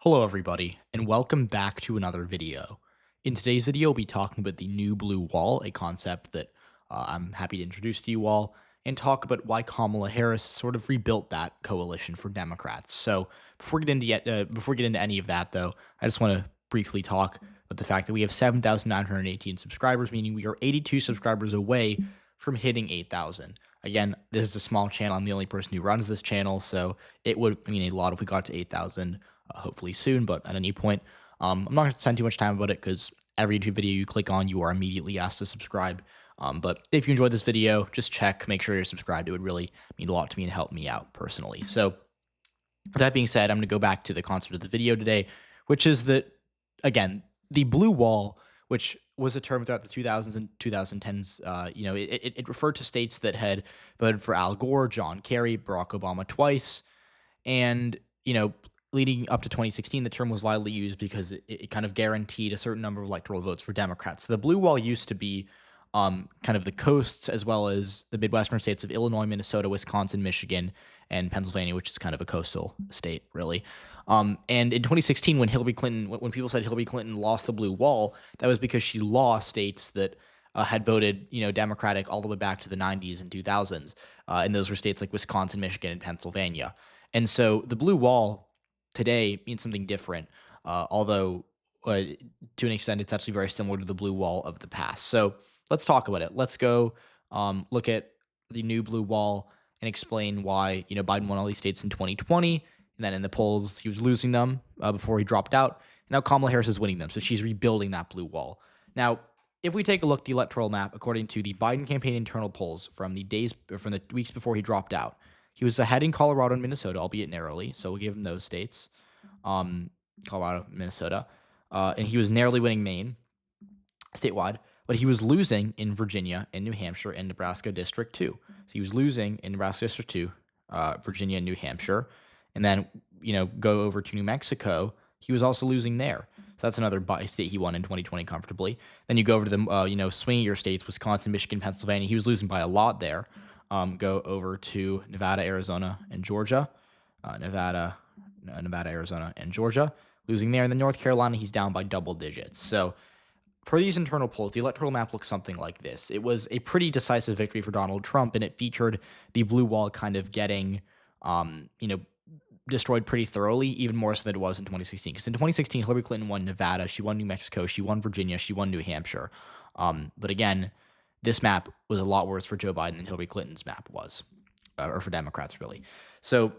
Hello everybody, and welcome back to another video. In today's video, we'll be talking about the new blue wall, a concept that I'm happy to introduce to you all, and talk about why Kamala Harris sort of rebuilt that coalition for Democrats. So before we get into any of that, though, I just want to briefly talk about the fact that we have 7,918 subscribers, meaning we are 82 subscribers away from hitting 8,000. Again, this is a small channel. I'm the only person who runs this channel, so it would mean a lot if we got to 8,000. Hopefully soon, but at any point. I'm not going to spend too much time about it because every YouTube video you click on, you are immediately asked to subscribe. But if you enjoyed this video, just make sure you're subscribed. It would really mean a lot to me and help me out personally. So with that being said, I'm going to go back to the concept of the video today, which is that, again, the blue wall, which was a term throughout the 2000s and 2010s, it referred to states that had voted for Al Gore, John Kerry, Barack Obama twice, and, leading up to 2016, the term was widely used because it kind of guaranteed a certain number of electoral votes for Democrats. The blue wall used to be kind of the coasts as well as the Midwestern states of Illinois, Minnesota, Wisconsin, Michigan, and Pennsylvania, which is kind of a coastal state, really. And in 2016, when people said Hillary Clinton lost the blue wall, that was because she lost states that had voted, Democratic all the way back to the 90s and 2000s. And those were states like Wisconsin, Michigan, and Pennsylvania. And so the blue wall today means something different, although to an extent it's actually very similar to the blue wall of the past. So let's talk about it. Let's go look at the new blue wall and explain why Biden won all these states in 2020, and then in the polls he was losing them before he dropped out. And now Kamala Harris is winning them, so she's rebuilding that blue wall. Now, if we take a look at the electoral map, according to the Biden campaign internal polls from the weeks before he dropped out, he was ahead in Colorado and Minnesota, albeit narrowly, so we'll give him those states, Colorado, Minnesota. And he was narrowly winning Maine, statewide, but he was losing in Virginia and New Hampshire and Nebraska District 2. So he was losing in Nebraska District 2, Virginia and New Hampshire. And then, go over to New Mexico, he was also losing there. So that's another state he won in 2020 comfortably. Then you go over to the, swingier states, Wisconsin, Michigan, Pennsylvania. He was losing by a lot there. Go over to Nevada, Arizona, and Georgia. Nevada, Arizona, and Georgia, losing there. And then North Carolina, he's down by double digits. So for these internal polls, the electoral map looks something like this. It was a pretty decisive victory for Donald Trump, and it featured the blue wall kind of getting, destroyed pretty thoroughly, even more so than it was in 2016. Because in 2016, Hillary Clinton won Nevada, she won New Mexico, she won Virginia, she won New Hampshire. But again, this map was a lot worse for Joe Biden than Hillary Clinton's map was, or for Democrats, really. So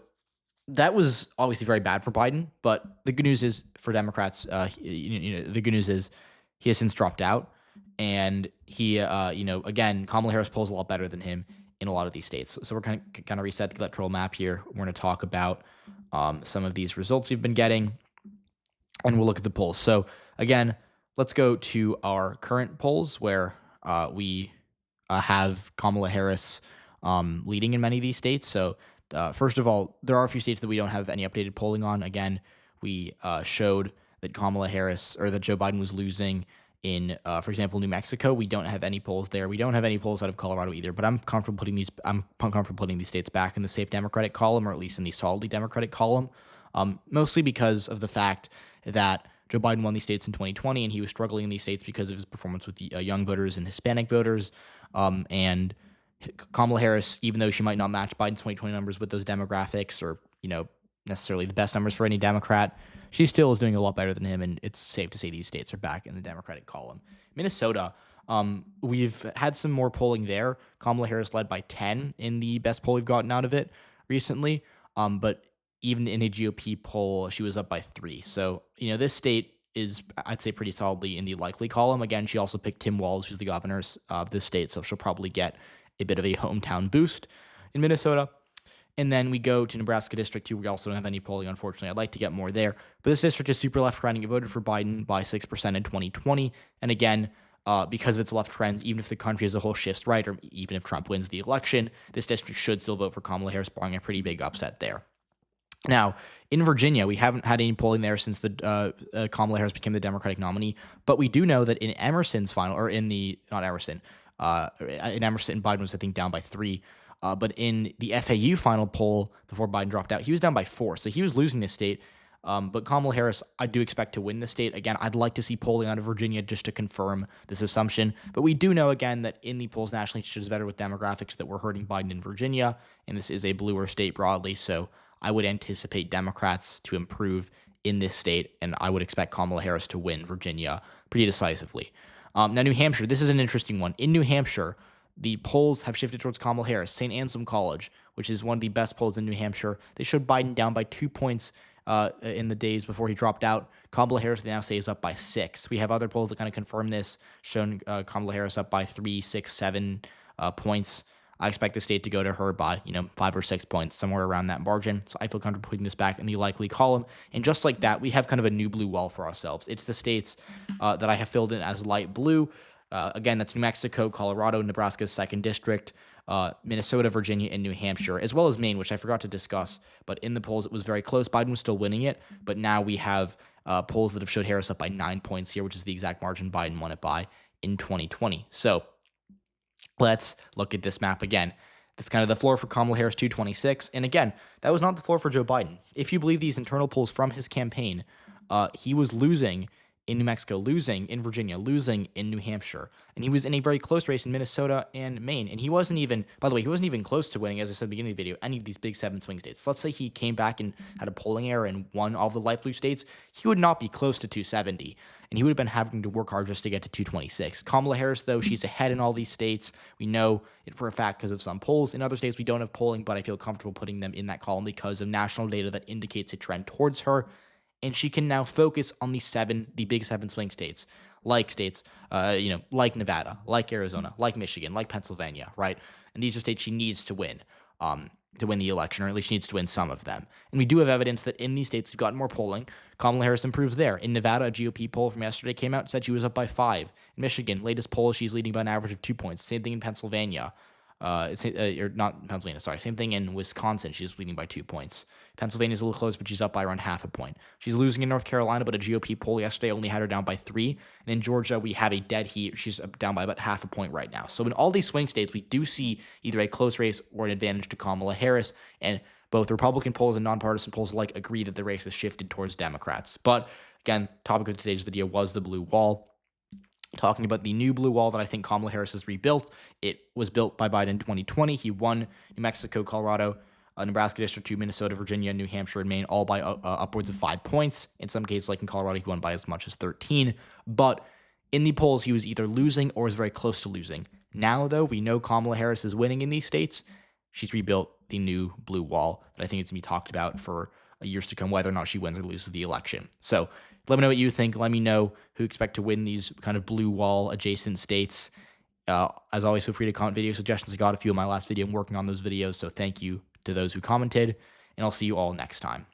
that was obviously very bad for Biden, but the good news is for Democrats, the good news is he has since dropped out, and he, again, Kamala Harris polls a lot better than him in a lot of these states. So we're kind of reset the electoral map here. We're going to talk about some of these results we've been getting, and we'll look at the polls. So again, let's go to our current polls where we have Kamala Harris leading in many of these states. So first of all, there are a few states that we don't have any updated polling on. Again, we showed that Kamala Harris or that Joe Biden was losing in, for example, New Mexico. We don't have any polls there. We don't have any polls out of Colorado either. But I'm comfortable putting these states back in the safe Democratic column, or at least in the solidly Democratic column, mostly because of the fact that Joe Biden won these states in 2020, and he was struggling in these states because of his performance with the young voters and Hispanic voters. And Kamala Harris, even though she might not match Biden's 2020 numbers with those demographics or, necessarily the best numbers for any Democrat, she still is doing a lot better than him, and it's safe to say these states are back in the Democratic column. Minnesota, we've had some more polling there. Kamala Harris led by 10 in the best poll we've gotten out of it recently, but even in a GOP poll, she was up by 3. So, this state is, I'd say, pretty solidly in the likely column. Again, she also picked Tim Walz, who's the governor of this state, so she'll probably get a bit of a hometown boost in Minnesota. And then we go to Nebraska District 2. We also don't have any polling, unfortunately. I'd like to get more there. But this district is super left trending. It voted for Biden by 6% in 2020. And again, because of its left trends, even if the country as a whole shifts right, or even if Trump wins the election, this district should still vote for Kamala Harris, barring a pretty big upset there. Now, in Virginia, we haven't had any polling there since the Kamala Harris became the Democratic nominee, but we do know that in Emerson's final, or in the, not Emerson, in Emerson, Biden was, I think, down by 3. But in the FAU final poll before Biden dropped out, he was down by 4. So he was losing this state But Kamala Harris, I do expect to win the state. Again, I'd like to see polling out of Virginia just to confirm this assumption. But we do know, again, that in the polls nationally, it's just better with demographics that we're hurting Biden in Virginia. And this is a bluer state broadly. So I would anticipate Democrats to improve in this state. And I would expect Kamala Harris to win Virginia pretty decisively. Now, New Hampshire, this is an interesting one. In New Hampshire, the polls have shifted towards Kamala Harris. St. Anselm College, which is one of the best polls in New Hampshire, they showed Biden down by 2 points in the days before he dropped out. Kamala Harris, they now say, is up by 6. We have other polls that kind of confirm this, showing Kamala Harris up by 3, 6, 7 points. I expect the state to go to her by, 5 or 6 points, somewhere around that margin. So I feel comfortable putting this back in the likely column. And just like that, we have kind of a new blue wall for ourselves. It's the states that I have filled in as light blue. Again, that's New Mexico, Colorado, Nebraska's 2nd district, Minnesota, Virginia, and New Hampshire, as well as Maine, which I forgot to discuss. But in the polls, it was very close. Biden was still winning it. But now we have polls that have showed Harris up by 9 points here, which is the exact margin Biden won it by in 2020. So let's look at this map again. That's kind of the floor for Kamala Harris, 226. And again, that was not the floor for Joe Biden. If you believe these internal polls from his campaign, he was losing in New Mexico, losing in Virginia, losing in New Hampshire. And he was in a very close race in Minnesota and Maine. And he wasn't even, by the way, he wasn't even close to winning, as I said at the beginning of the video, any of these big 7 swing states. Let's say he came back and had a polling error and won all of the light blue states. He would not be close to 270. And he would have been having to work hard just to get to 226. Kamala Harris, though, she's ahead in all these states. We know it for a fact because of some polls. In other states, we don't have polling, but I feel comfortable putting them in that column because of national data that indicates a trend towards her. And she can now focus on the big 7 swing states, like Nevada, like Arizona, like Michigan, like Pennsylvania, right? And these are states she needs to win the election, or at least she needs to win some of them. And we do have evidence that in these states, we've gotten more polling. Kamala Harris improves there. In Nevada, a GOP poll from yesterday came out and said she was up by 5. In Michigan, latest poll, she's leading by an average of 2 points. Same thing in Pennsylvania. Or not Pennsylvania, sorry. Same thing in Wisconsin. She's leading by 2 points. Pennsylvania's a little close, but she's up by around half a point. She's losing in North Carolina, but a GOP poll yesterday only had her down by 3. And in Georgia, we have a dead heat. She's down by about half a point right now. So in all these swing states, we do see either a close race or an advantage to Kamala Harris. And both Republican polls and nonpartisan polls alike agree that the race has shifted towards Democrats. But again, topic of today's video was the blue wall. Talking about the new blue wall that I think Kamala Harris has rebuilt. It was built by Biden in 2020. He won New Mexico, Colorado, Nebraska District 2, Minnesota, Virginia, New Hampshire, and Maine, all by upwards of 5 points. In some cases, like in Colorado, he won by as much as 13. But in the polls, he was either losing or was very close to losing. Now, though, we know Kamala Harris is winning in these states. She's rebuilt the new blue wall that I think is going to be talked about for years to come, whether or not she wins or loses the election. So let me know what you think. Let me know who you expect to win these kind of blue wall adjacent states. As always, feel free to comment video suggestions. I got a few in my last video. I'm working on those videos, so thank you to those who commented, and I'll see you all next time.